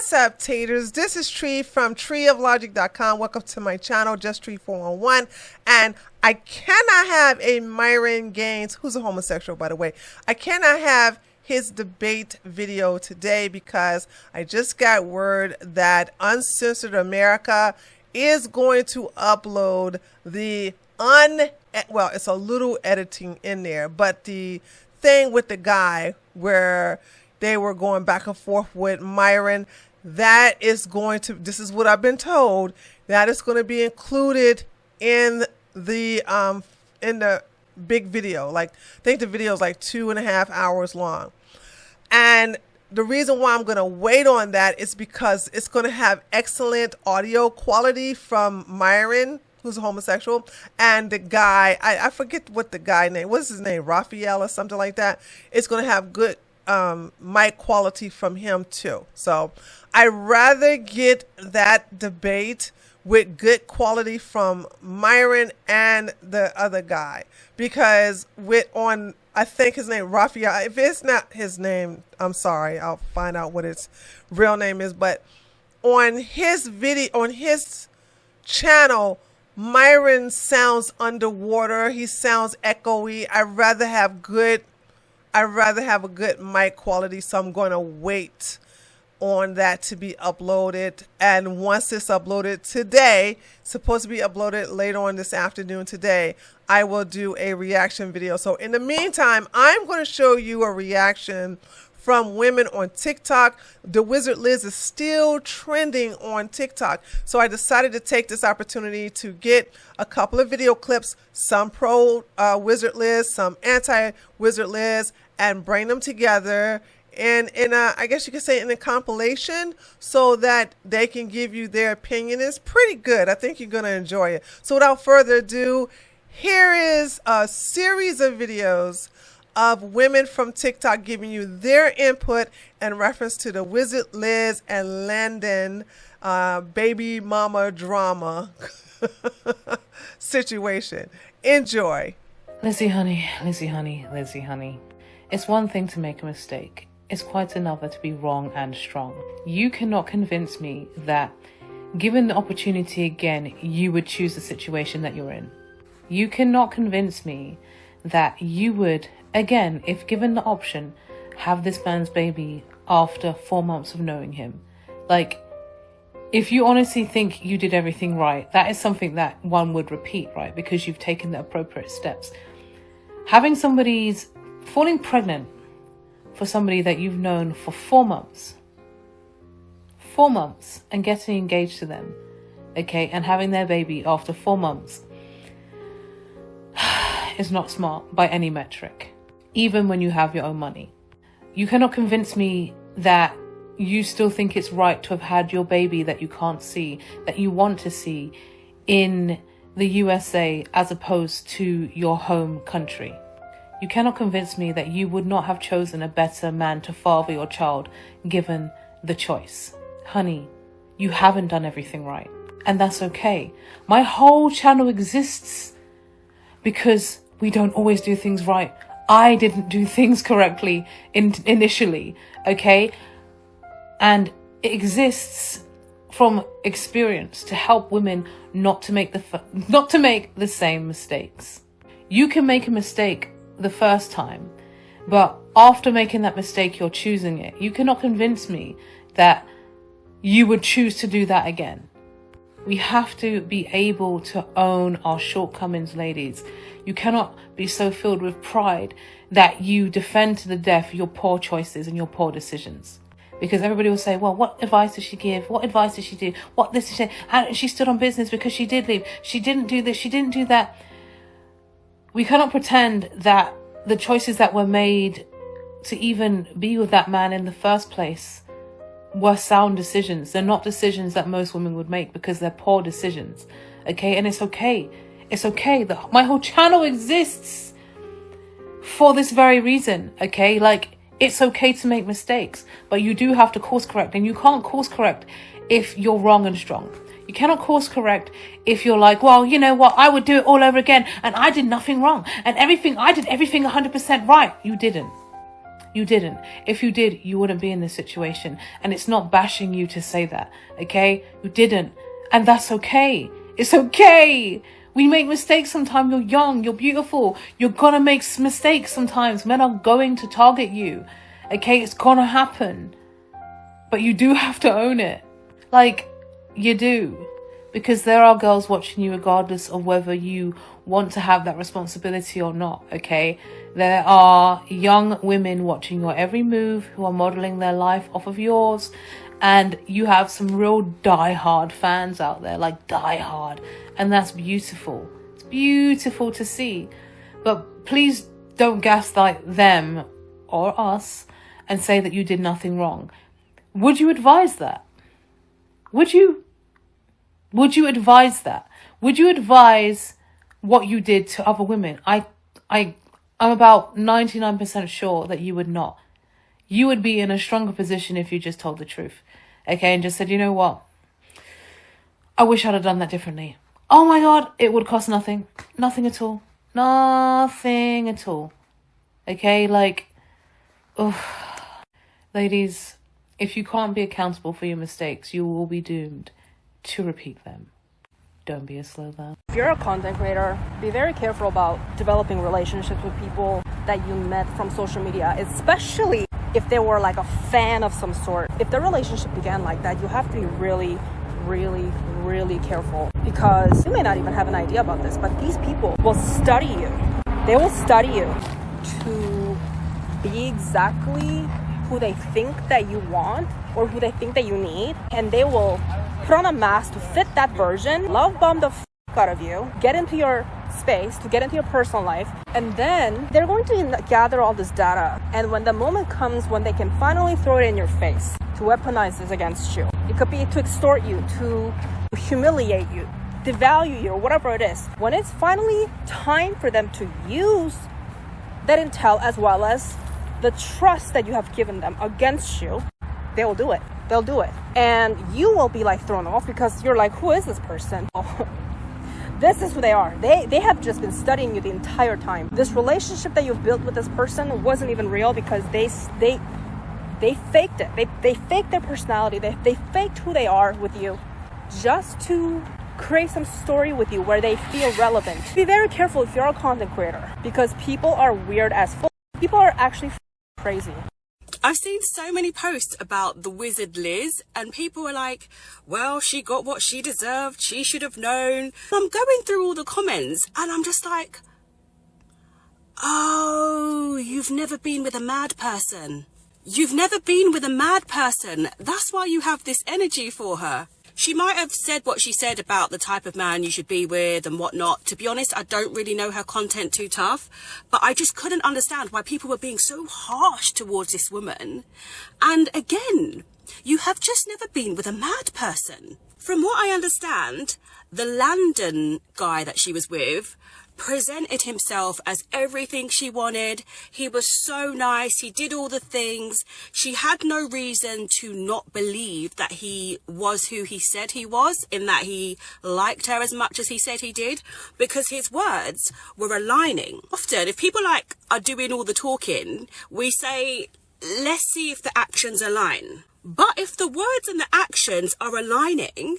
What's up, taters? This is Tree from treeoflogic.com. Welcome to my channel, Just Tree 411. And I cannot have a Myron Gaines, who's a homosexual, by the way. I cannot have his debate video today because I just got word that Uncensored America is going to upload the well, it's a little editing in there, but the thing with the guy where they were going back and forth with Myron, that is going to, this is what I've been told, that is going to be included in the big video. Like, I think the video is like 2.5 hours long. And the reason why I'm going to wait on that is because it's going to have excellent audio quality from Myron, who's a homosexual, and the guy, I forget what the guy name, what's his name, Raphael or something like that. It's going to have good mic quality from him too. So I'd rather get that debate with good quality from Myron and the other guy, because I think his name Raphael, if it's not his name, I'm sorry, I'll find out what his real name is, but on his video, on his channel, Myron sounds underwater. He sounds echoey. I'd rather have a good mic quality, so I'm going to wait on that to be uploaded. And once it's uploaded today, supposed to be uploaded later on this afternoon today, I will do a reaction video. So in the meantime, I'm going to show you a reaction from women on TikTok. The Wizard Liz is still trending on TikTok. So I decided to take this opportunity to get a couple of video clips, some pro Wizard Liz, some anti Wizard Liz, and bring them together in a, I guess you could say, in a compilation, so that they can give you their opinion. It's pretty good. I think you're going to enjoy it. So without further ado, here is a series of videos of women from TikTok giving you their input in reference to the Wizard Liz and Landon baby mama drama situation. Enjoy. Lizzie honey, Lizzie honey, Lizzie honey. It's one thing to make a mistake. It's quite another to be wrong and strong. You cannot convince me that, given the opportunity again, you would choose the situation that you're in. You cannot convince me that you would, again, if given the option, have this man's baby after 4 months of knowing him. Like, if you honestly think you did everything right, that is something that one would repeat, right? Because you've taken the appropriate steps. Having falling pregnant for somebody that you've known for 4 months, 4 months, and getting engaged to them, okay, and having their baby after 4 months is not smart by any metric, even when you have your own money. You cannot convince me that you still think it's right to have had your baby that you can't see, that you want to see, in the USA as opposed to your home country. You cannot convince me that you would not have chosen a better man to father your child given the choice. Honey, you haven't done everything right, and that's okay. My whole channel exists because we don't always do things right. I didn't do things correctly initially, okay? And it exists from experience to help women not to make the same mistakes. You can make a mistake the first time, but after making that mistake, you're choosing it. You cannot convince me that you would choose to do that again. We have to be able to own our shortcomings, ladies. You cannot be so filled with pride that you defend to the death your poor choices and your poor decisions. Because everybody will say, well, what advice did she give? What advice did she do? What this, she stood on business because she did leave. She didn't do this. She didn't do that. We cannot pretend that the choices that were made to even be with that man in the first place were sound decisions. They're not decisions that most women would make because they're poor decisions. Okay? And it's okay. It's okay. My whole channel exists for this very reason. Okay? Like, it's okay to make mistakes, but you do have to course correct, and you can't course correct if you're wrong and strong. You cannot course correct if you're like, well, you know what, I would do it all over again, and I did nothing wrong, and I did everything 100% right. You didn't. You didn't. If you did, you wouldn't be in this situation. And it's not bashing you to say that, okay? You didn't. And that's okay. It's okay. We make mistakes sometimes. You're young. You're beautiful. You're gonna make mistakes sometimes. Men are going to target you, okay? It's gonna happen. But you do have to own it. Like, you do. Because there are girls watching you regardless of whether you want to have that responsibility or not, okay? There are young women watching your every move who are modeling their life off of yours. And you have some real die-hard fans out there, like die-hard. And that's beautiful. It's beautiful to see. But please don't gaslight them or us and say that you did nothing wrong. Would you advise that? Would you advise that? Would you advise what you did to other women? I'm about 99% sure that you would not. You would be in a stronger position if you just told the truth. Okay, and just said, you know what? I wish I'd have done that differently. Oh my God, it would cost nothing. Nothing at all. Nothing at all. Okay, like, ladies, if you can't be accountable for your mistakes, you will be doomed to repeat them. Don't be a slow man. If you're a content creator, be very careful about developing relationships with people that you met from social media, especially if they were like a fan of some sort. If the relationship began like that, you have to be really, really, really careful, because you may not even have an idea about this, but these people will study you. They will study you to be exactly who they think that you want or who they think that you need, and they will put on a mask to fit that version, love bomb the out of you, get into your space, to get into your personal life, and then they're going to gather all this data. And when the moment comes when they can finally throw it in your face, to weaponize this against you, it could be to extort you, to humiliate you, devalue you, or whatever it is. When it's finally time for them to use that intel as well as the trust that you have given them against you, they will do it. They'll do it. And you will be like thrown off, because you're like, who is this person? This is who they are. They have just been studying you the entire time. This relationship that you've built with this person wasn't even real, because they faked it. They faked their personality. They faked who they are with you just to create some story with you where they feel relevant. Be very careful if you're a content creator, because people are weird as fuck. People are actually crazy. I've seen so many posts about the wizard Liz, and people are like, well, she got what she deserved, she should have known. I'm going through all the comments and I'm just like, oh, you've never been with a mad person. You've never been with a mad person. That's why you have this energy for her. She might have said what she said about the type of man you should be with and whatnot. To be honest, I don't really know her content too tough, but I just couldn't understand why people were being so harsh towards this woman. And again, you have just never been with a mad person. From what I understand, the Landon guy that she was with presented himself as everything she wanted. He was so nice. He did all the things. She had no reason to not believe that he was who he said he was, in that he liked her as much as he said he did, because his words were aligning. Often, if people are doing all the talking, we say, let's see if the actions align. But if the words and the actions are aligning,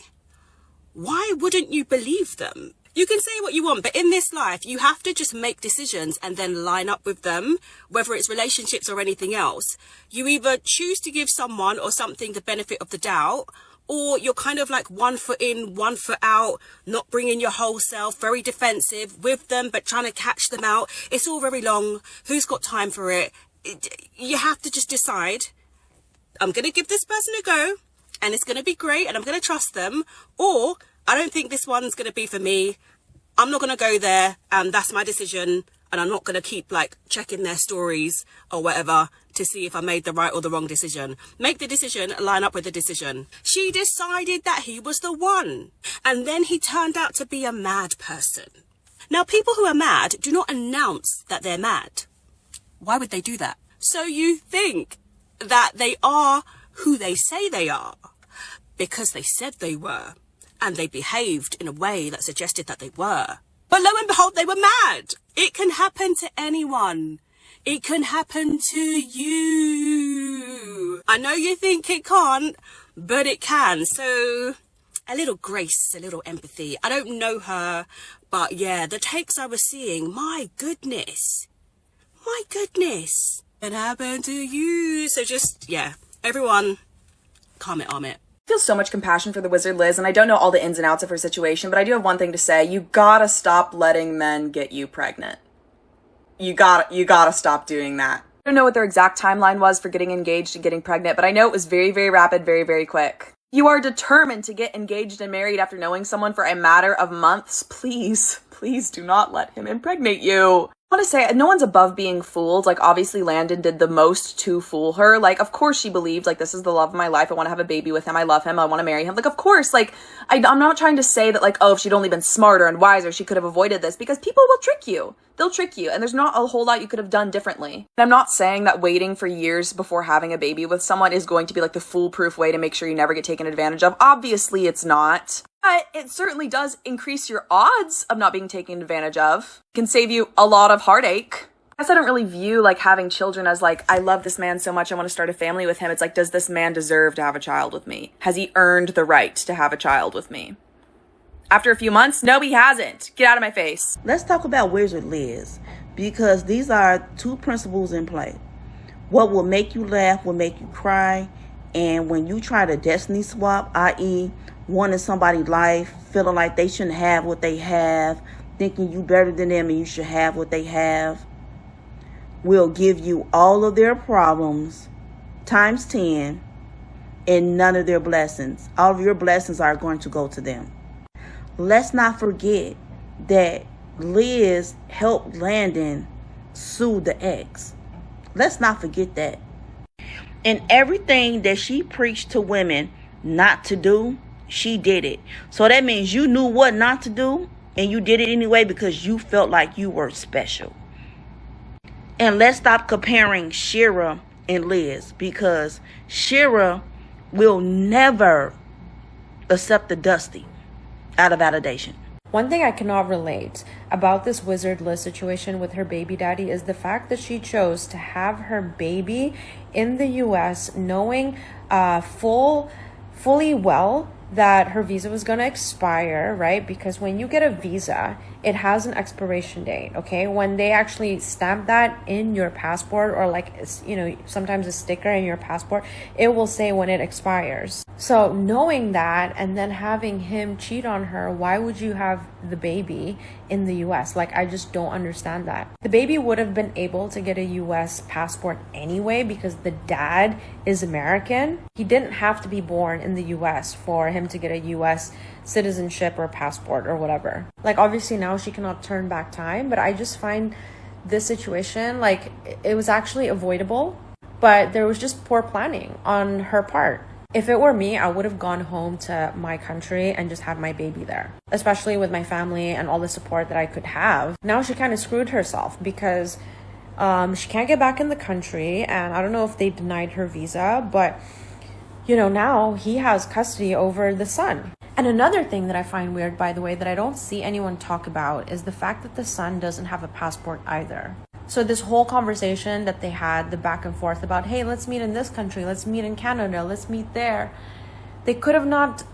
why wouldn't you believe them? You can say what you want, but in this life, you have to just make decisions and then line up with them, whether it's relationships or anything else. You either choose to give someone or something the benefit of the doubt, or you're kind of like 1 foot in, 1 foot out, not bringing your whole self, very defensive with them, but trying to catch them out. It's all very long. Who's got time for it? You have to just decide, I'm going to give this person a go, and it's going to be great, and I'm going to trust them, or I don't think this one's going to be for me. I'm not going to go there, and that's my decision, and I'm not going to keep checking their stories or whatever to see if I made the right or the wrong decision. Make the decision, line up with the decision. She decided that he was the one, and then he turned out to be a mad person. Now, people who are mad do not announce that they're mad. Why would they do that? So you think that they are who they say they are because they said they were, and they behaved in a way that suggested that they were. But lo and behold, they were mad. It can happen to anyone. It can happen to you. I know you think it can't, but it can. So a little grace, a little empathy. I don't know her, but yeah, the takes I was seeing, my goodness. It happened to you. So just, yeah, everyone comment on it. I feel so much compassion for the wizard Liz, and I don't know all the ins and outs of her situation, but I do have one thing to say. You gotta stop letting men get you pregnant. You gotta stop doing that. I don't know what their exact timeline was for getting engaged and getting pregnant, but I know it was very, very rapid, very, very quick. You are determined to get engaged and married after knowing someone for a matter of months. Please do not let him impregnate you. I want to say, no one's above being fooled. Like, obviously Landon did the most to fool her. Like, of course she believed, like, this is the love of my life. I want to have a baby with him. I love him. I want to marry him. Like, of course, like, I'm not trying to say that, like, oh, if she'd only been smarter and wiser, she could have avoided this, because people will trick you. They'll trick you, and there's not a whole lot you could have done differently. And I'm not saying that waiting for years before having a baby with someone is going to be, like, the foolproof way to make sure you never get taken advantage of. Obviously, it's not. But it certainly does increase your odds of not being taken advantage of. It can save you a lot of heartache. I guess I don't really view, like, having children as, like, I love this man so much, I want to start a family with him. It's like, does this man deserve to have a child with me? Has he earned the right to have a child with me? After a few months, no, he hasn't. Get out of my face. Let's talk about Wizard Liz, because these are two principles in play. What will make you laugh will make you cry. And when you try to destiny swap, i.e., wanting somebody's life, feeling like they shouldn't have what they have, thinking you better than them and you should have what they have, will give you all of their problems times 10 and none of their blessings. All of your blessings are going to go to them. Let's not forget that Liz helped Landon sue the ex. Let's not forget that. And everything that she preached to women not to do, she did it. So that means you knew what not to do, and you did it anyway because you felt like you were special. And let's stop comparing Shira and Liz, because Shira will never accept the Dusty out of validation. One thing I cannot relate about this Wizard Liz situation with her baby daddy is the fact that she chose to have her baby in the US knowing fully well that her visa was going to expire, right? Because when you get a visa, it has an expiration date, okay? When they actually stamp that in your passport, or like, you know, sometimes a sticker in your passport, it will say when it expires. So knowing that and then having him cheat on her, why would you have the baby in the US? Like, I just don't understand that. The baby would have been able to get a US passport anyway because the dad is American. He didn't have to be born in the US for him to get a US citizenship or passport or whatever. Like, obviously now she cannot turn back time, but I just find this situation, like, it was actually avoidable, but there was just poor planning on her part. If it were me, I would have gone home to my country and just had my baby there, especially with my family and all the support that I could have. Now she kind of screwed herself because she can't get back in the country, and I don't know if they denied her visa, but you know, now he has custody over the son. And another thing that I find weird, by the way, that I don't see anyone talk about is the fact that the son doesn't have a passport either. So this whole conversation that they had, the back and forth about, hey, let's meet in this country, let's meet in Canada, let's meet there. They could have not,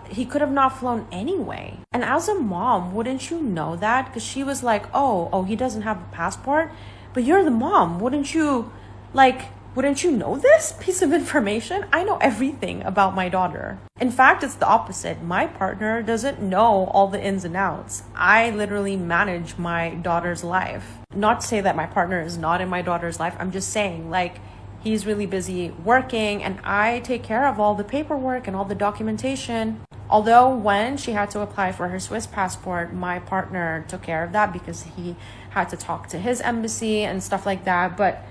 he could have not flown anyway. And as a mom, wouldn't you know that? Because she was like, oh, he doesn't have a passport, but you're the mom. Wouldn't you know this piece of information? I know everything about my daughter. In fact, it's the opposite. My partner doesn't know all the ins and outs. I literally manage my daughter's life. Not to say that my partner is not in my daughter's life. I'm just saying, like, he's really busy working and I take care of all the paperwork and all the documentation. Although when she had to apply for her Swiss passport, my partner took care of that because he had to talk to his embassy and stuff like that. But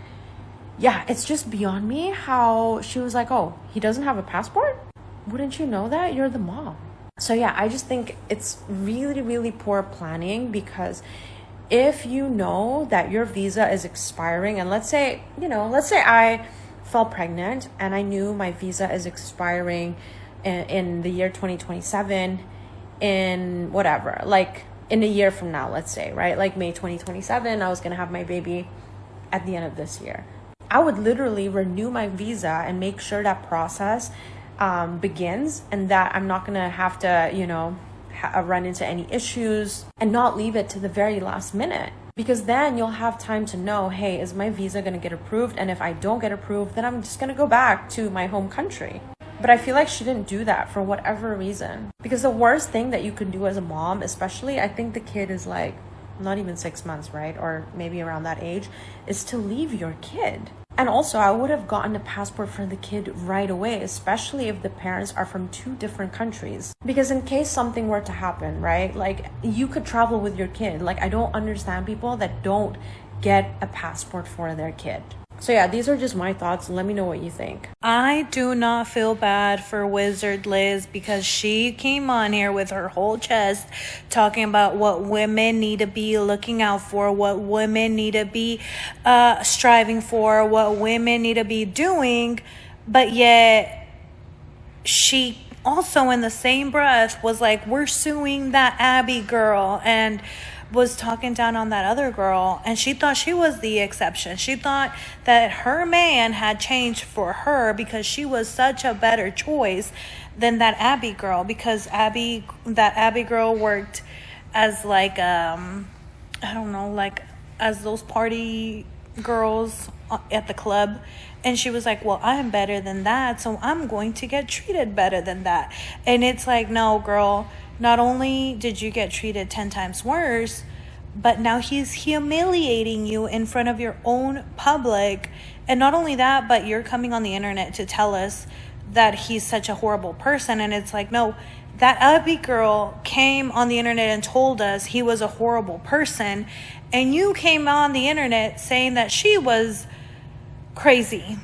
yeah, it's just beyond me how she was like, oh, he doesn't have a passport? Wouldn't you know that? You're the mom. So yeah, I just think it's really, really poor planning, because if you know that your visa is expiring, and let's say I fell pregnant and I knew my visa is expiring in the year 2027, in whatever, like in a year from now, let's say, right? Like May 2027, I was going to have my baby. at the end of this year. I would literally renew my visa and make sure that process begins, and that I'm not gonna have to, run into any issues and not leave it to the very last minute. Because then you'll have time to know, hey, is my visa gonna get approved? And if I don't get approved, then I'm just gonna go back to my home country. But I feel like she didn't do that for whatever reason. Because the worst thing that you can do as a mom, especially, I think the kid is like not even 6 months, right? Or maybe around that age, is to leave your kid. And also, I would have gotten a passport for the kid right away, especially if the parents are from 2 different countries. Because in case something were to happen, right? Like, you could travel with your kid. Like, I don't understand people that don't get a passport for their kid. So yeah, these are just my thoughts. Let me know what you think. I do not feel bad for Wizard Liz because she came on here with her whole chest talking about what women need to be looking out for, what women need to be striving for, what women need to be doing. But yet she also in the same breath was like, we're suing that Abby girl, and was talking down on that other girl, and she thought she was the exception. She thought that her man had changed for her because she was such a better choice than that Abby girl, because that Abby girl worked as like I don't know, like as those party girls at the club, and she was like, well, I'm better than that, so I'm going to get treated better than that. And it's like, no, girl, not only did you get treated 10 times worse, but now he's humiliating you in front of your own public. And not only that, but you're coming on the internet to tell us that he's such a horrible person. And it's like, no, that Abby girl came on the internet and told us he was a horrible person. And you came on the internet saying that she was crazy.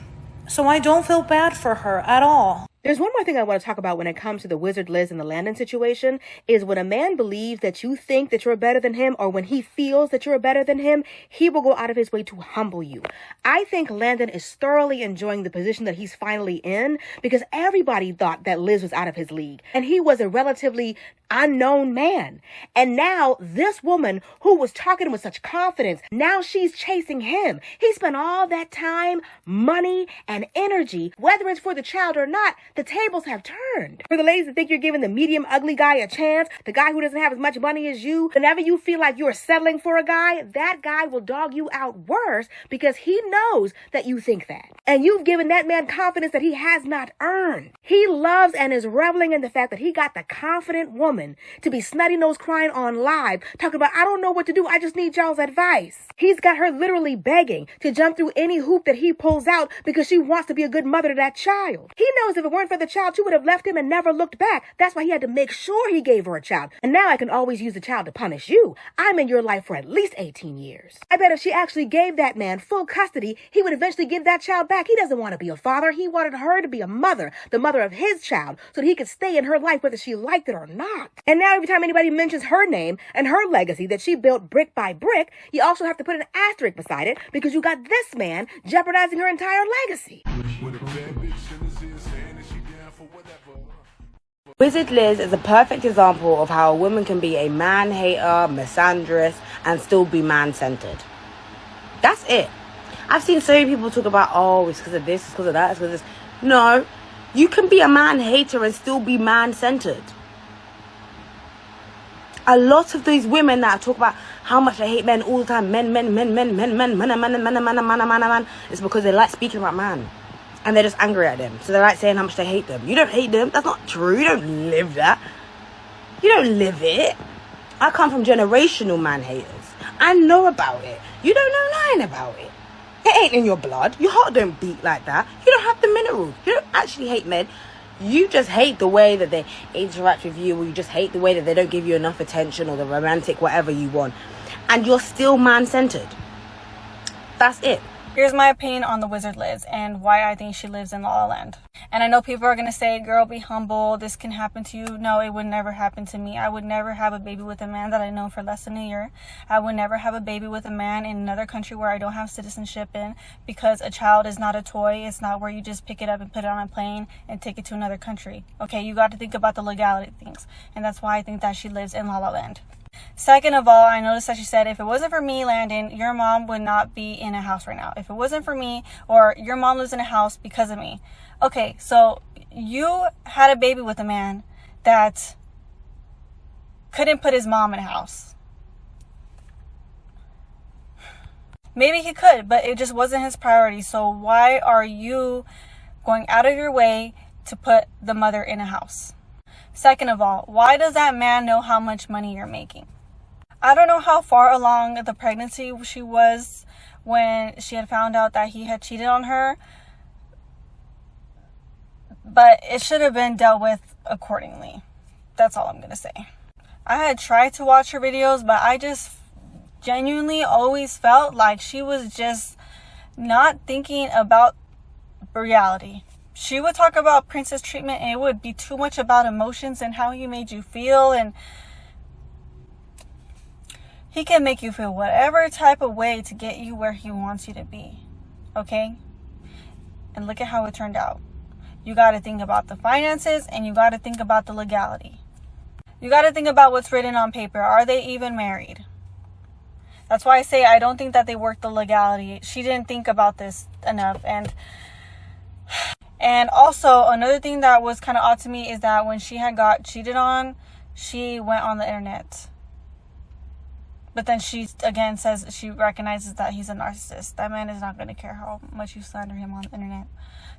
So I don't feel bad for her at all. There's one more thing I want to talk about when it comes to the Wizard Liz and the Landon situation, is when a man believes that you think that you're better than him, or when he feels that you're better than him, he will go out of his way to humble you. I think Landon is thoroughly enjoying the position that he's finally in, because everybody thought that Liz was out of his league, and he was a relatively unknown man. And now this woman who was talking with such confidence, now she's chasing him. He spent all that time, money, and energy, whether it's for the child or not. The tables have turned. For the ladies that think you're giving the medium ugly guy a chance, the guy who doesn't have as much money as you, whenever you feel like you're settling for a guy, that guy will dog you out worse because he knows that you think that. And you've given that man confidence that he has not earned. He loves and is reveling in the fact that he got the confident woman to be snotty nose crying on live, talking about, I don't know what to do, I just need y'all's advice. He's got her literally begging to jump through any hoop that he pulls out because she wants to be a good mother to that child. He knows if it weren't for the child, she would have left him and never looked back. That's why he had to make sure he gave her a child. And now I can always use the child to punish you. I'm in your life for at least 18 years. I bet if she actually gave that man full custody, he would eventually give that child back. He doesn't want to be a father. He wanted her to be a mother, the mother of his child, so that he could stay in her life whether she liked it or not. And now every time anybody mentions her name and her legacy that she built brick by brick, you also have to put an asterisk beside it because you got this man jeopardizing her entire legacy. Wizard Liz is a perfect example of how a woman can be a man-hater, misandrist, and still be man-centered. That's it. I've seen so many people talk about, oh, it's because of this, it's because of that, it's because of this. No, you can be a man-hater and still be man-centered. A lot of these women that talk about how much they hate men all the time, men, it's because they like speaking about man. And they're just angry at them. So they like saying how much they hate them. You don't hate them. That's not true. You don't live that. You don't live it. I come from generational man haters. I know about it. You don't know nothing about it. It ain't in your blood. Your heart don't beat like that. You don't have the minerals. You don't actually hate men. You just hate the way that they interact with you, or you just hate the way that they don't give you enough attention, or the romantic whatever you want. And you're still man-centered. That's it. Here's my opinion on the Wizard Liz and why I think she lives in La La Land. And I know people are going to say, girl, be humble. This can happen to you. No, it would never happen to me. I would never have a baby with a man that I know for less than a year. I would never have a baby with a man in another country where I don't have citizenship in, because a child is not a toy. It's not where you just pick it up and put it on a plane and take it to another country. Okay, you got to think about the legality of things. And that's why I think that she lives in La La Land. Second of all, I noticed that she said, if it wasn't for me, Landon, your mom would not be in a house right now. If it wasn't for me, or your mom lives in a house because of me. Okay, so you had a baby with a man that couldn't put his mom in a house. Maybe he could, but it just wasn't his priority. So why are you going out of your way to put the mother in a house? Second of all, why does that man know how much money you're making? I don't know how far along the pregnancy she was when she had found out that he had cheated on her, but it should have been dealt with accordingly. That's all I'm going to say. I had tried to watch her videos, but I just genuinely always felt like she was just not thinking about reality. She would talk about princess treatment and it would be too much about emotions and how he made you feel, and he can make you feel whatever type of way to get you where he wants you to be. Okay? And look at how it turned out. You got to think about the finances and you got to think about the legality. You got to think about what's written on paper. Are they even married? That's why I say I don't think that they worked the legality. She didn't think about this enough. And also, another thing that was kind of odd to me is that when she had got cheated on, she went on the internet. But then she, again, says she recognizes that he's a narcissist. That man is not going to care how much you slander him on the internet.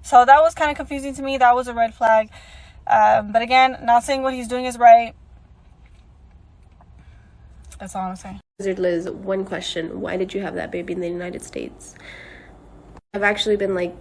So that was kind of confusing to me. That was a red flag. But again, not saying what he's doing is right. That's all I'm saying. Wizard Liz, one question. Why did you have that baby in the United States? I've actually been like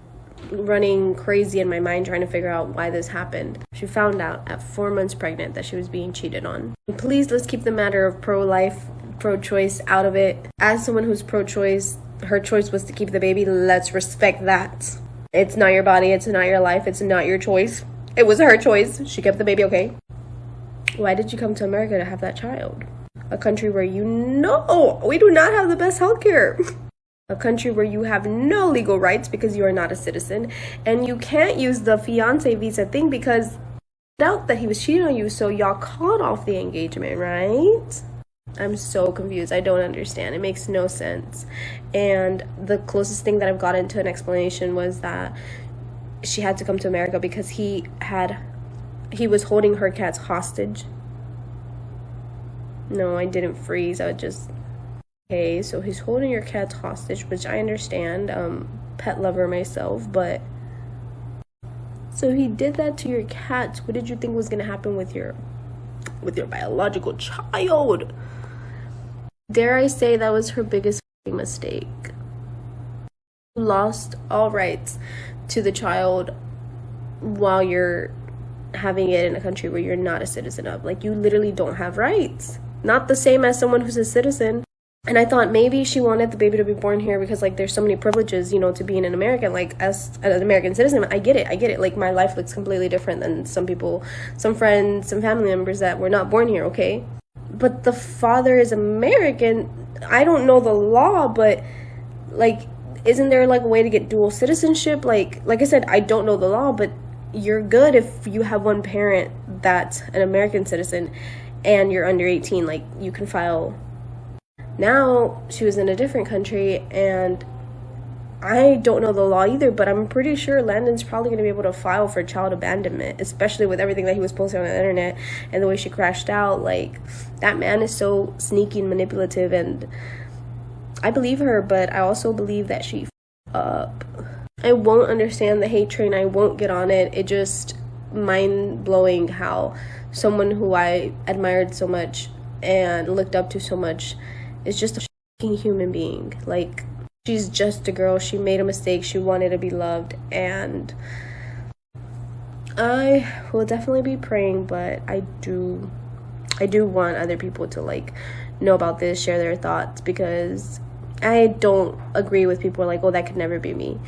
running crazy in my mind trying to figure out why this happened. She found out at 4 months pregnant that she was being cheated on. Please, let's keep the matter of pro-life, pro-choice out of it. As someone who's pro-choice, her choice was to keep the baby. Let's respect that. It's not your body. It's not your life. It's not your choice. It was her choice. She kept the baby, okay? Why did you come to America to have that child? A country where you know we do not have the best healthcare. A country where you have no legal rights because you are not a citizen. And you can't use the fiance visa thing because doubt that he was cheating on you, so y'all called off the engagement, right? I'm so confused. I don't understand. It makes no sense. And the closest thing that I've gotten to an explanation was that she had to come to America because he was holding her cats hostage. No, I didn't freeze. I would just... Okay, so he's holding your cats hostage, which I understand. Pet lover myself, but... So he did that to your cats. What did you think was going to happen with your biological child? Dare I say that was her biggest mistake. You lost all rights to the child while you're having it in a country where you're not a citizen of. Like, you literally don't have rights. Not the same as someone who's a citizen. And I thought maybe she wanted the baby to be born here because, like, there's so many privileges, you know, to being an American. Like, as an American citizen, I get it. Like, my life looks completely different than some people, some friends, some family members that were not born here, okay? But the father is American. I don't know the law, but, like, isn't there, like, a way to get dual citizenship? Like I said, I don't know the law, but you're good if you have one parent that's an American citizen and you're under 18. Like, you can file... Now, she was in a different country, and I don't know the law either, but I'm pretty sure Landon's probably going to be able to file for child abandonment, especially with everything that he was posting on the internet and the way she crashed out. Like, that man is so sneaky and manipulative, and I believe her, but I also believe that she up. I won't understand the hate train. I won't get on it. It just mind-blowing how someone who I admired so much and looked up to so much is just a fucking human being. Like, she's just a girl. She made a mistake. She wanted to be loved, and I will definitely be praying, but I do want other people to, like, know about this, share their thoughts, because I don't agree with people like, oh, that could never be me.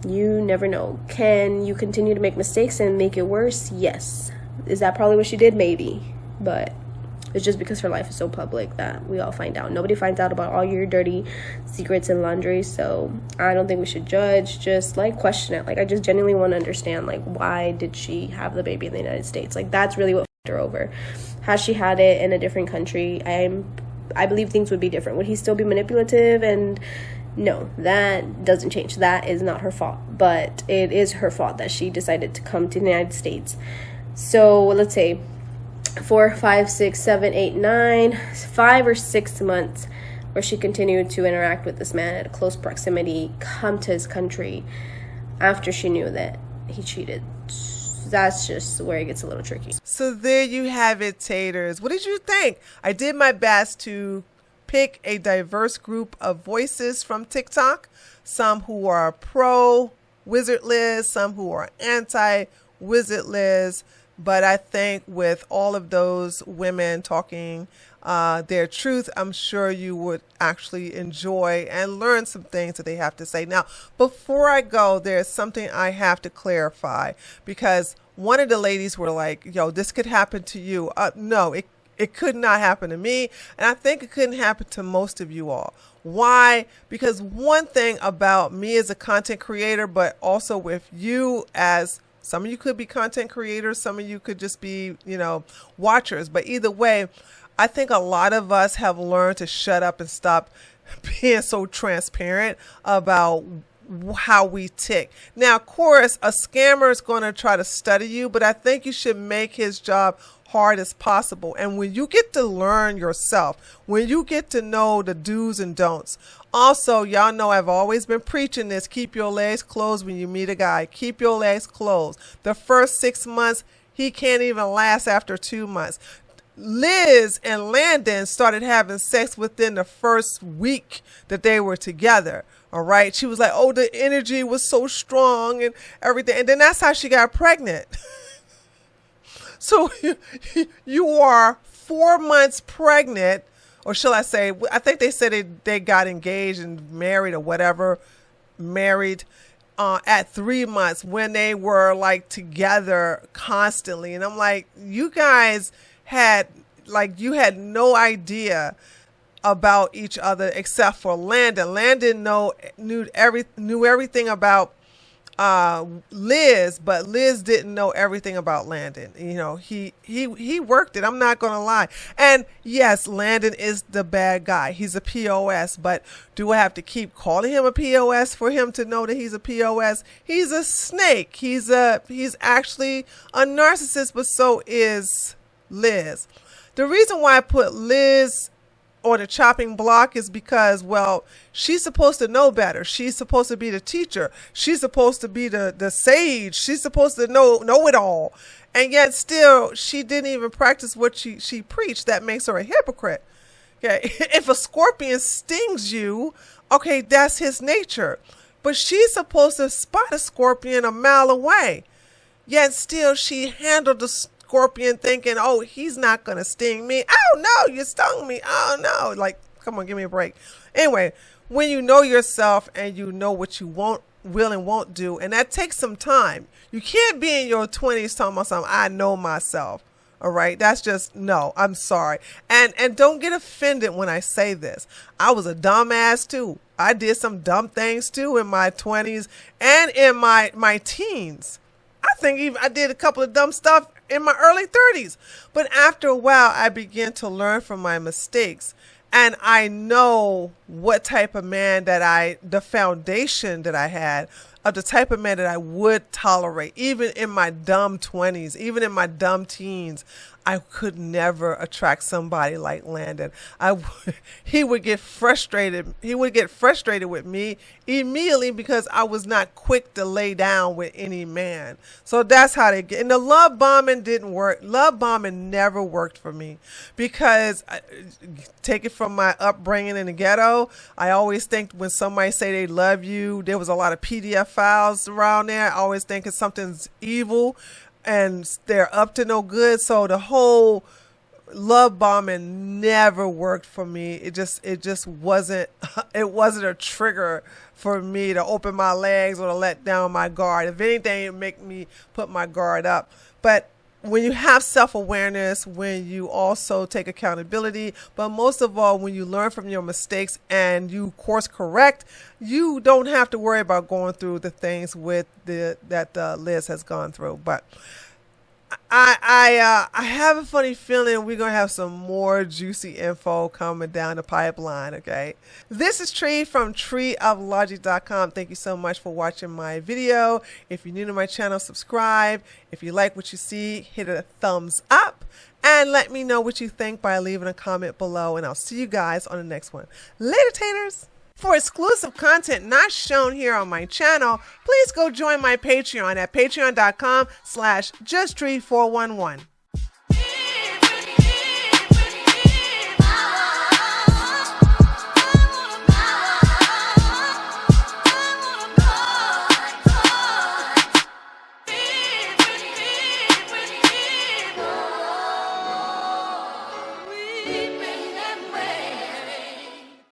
You never know. Can you continue to make mistakes and make it worse? Yes. Is that probably what she did? Maybe. But it's just because her life is so public that we all find out. Nobody finds out about all your dirty secrets and laundry. So I don't think we should judge. Just, like, question it. Like, I just genuinely want to understand, like, why did she have the baby in the United States? Like, that's really what her over. Had she had it in a different country, I believe things would be different. Would he still be manipulative? And no, that doesn't change. That is not her fault, but it is her fault that she decided to come to the United States. So let's say 4, 5, 6, 7, 8, 9, 5 or 6 months where she continued to interact with this man at a close proximity, come to his country after she knew that he cheated. That's just where it gets a little tricky. So there you have it, taters. What did you think? I did my best to pick a diverse group of voices from TikTok. Some who are pro Wizard Liz, some who are anti Wizard Liz. But I think with all of those women talking their truth, I'm sure you would actually enjoy and learn some things that they have to say. Now, before I go, there's something I have to clarify, because one of the ladies were like, yo, this could happen to you. No, it could not happen to me. And I think it couldn't happen to most of you all. Why? Because one thing about me as a content creator, but also with you, as some of you could be content creators, some of you could just be, watchers. But either way, I think a lot of us have learned to shut up and stop being so transparent about how we tick. Now, of course, a scammer is going to try to study you, but I think you should make his job hard as possible. And when you get to learn yourself, when you get to know the do's and don'ts. Also, y'all know I've always been preaching this: keep your legs closed when you meet a guy. Keep your legs closed. The first 6 months, he can't even last after 2 months. Liz and Landon started having sex within the first week that they were together. All right. She was like, oh, the energy was so strong and everything. And then that's how she got pregnant. So you are 4 months pregnant, or shall I say, I think they said they got engaged and married or whatever, at 3 months when they were like together constantly. And I'm like, you guys had no idea about each other except for Landon. Landon knew everything about Liz, but Liz didn't know everything about Landon. He worked it. I'm not going to lie. And yes, Landon is the bad guy. He's a POS, but do I have to keep calling him a POS for him to know that he's a POS? He's a snake. He's actually a narcissist, but so is Liz. The reason why I put Liz on the chopping block is because, well, she's supposed to know better. She's supposed to be the teacher. She's supposed to be the sage. She's supposed to know it all. And yet still, she didn't even practice what she preached. That makes her a hypocrite. Okay. If a scorpion stings you, okay, that's his nature. But she's supposed to spot a scorpion a mile away. Yet still, she handled the scorpion thinking, oh, he's not going to sting me. Oh, no, you stung me. Oh, no. Like, come on, give me a break. Anyway, when you know yourself and you know what you will and won't do, and that takes some time. You can't be in your 20s talking about something, I know myself. All right. That's just, no, I'm sorry. And don't get offended when I say this. I was a dumbass too. I did some dumb things too in my 20s and in my teens. I think even I did a couple of dumb stuff in my early 30s. But after a while, I began to learn from my mistakes. And I know what type of man the foundation that I had, of the type of man that I would tolerate, even in my dumb 20s, even in my dumb teens. I could never attract somebody like Landon. He would get frustrated. He would get frustrated with me immediately because I was not quick to lay down with any man. So that's how they get. And the love bombing didn't work. Love bombing never worked for me because, take it from my upbringing in the ghetto, I always think when somebody say they love you, there was a lot of PDF files around there. I always think it's something's evil and they're up to no good. So the whole love bombing never worked for me. It just wasn't a trigger for me to open my legs or to let down my guard. If anything, it make me put my guard up. But when you have self-awareness, when you also take accountability, but most of all, when you learn from your mistakes and you course correct, you don't have to worry about going through the things that Liz has gone through. But I have a funny feeling we're gonna have some more juicy info coming down the pipeline. Okay, this is Tree from treeoflogic.com. Thank you so much for watching my video. If you're new to my channel, subscribe. If you like what you see, hit a thumbs up and let me know what you think by leaving a comment below, and I'll see you guys on the next one. Later, taters. For exclusive content not shown here on my channel, please go join my Patreon at patreon.com/justtree411.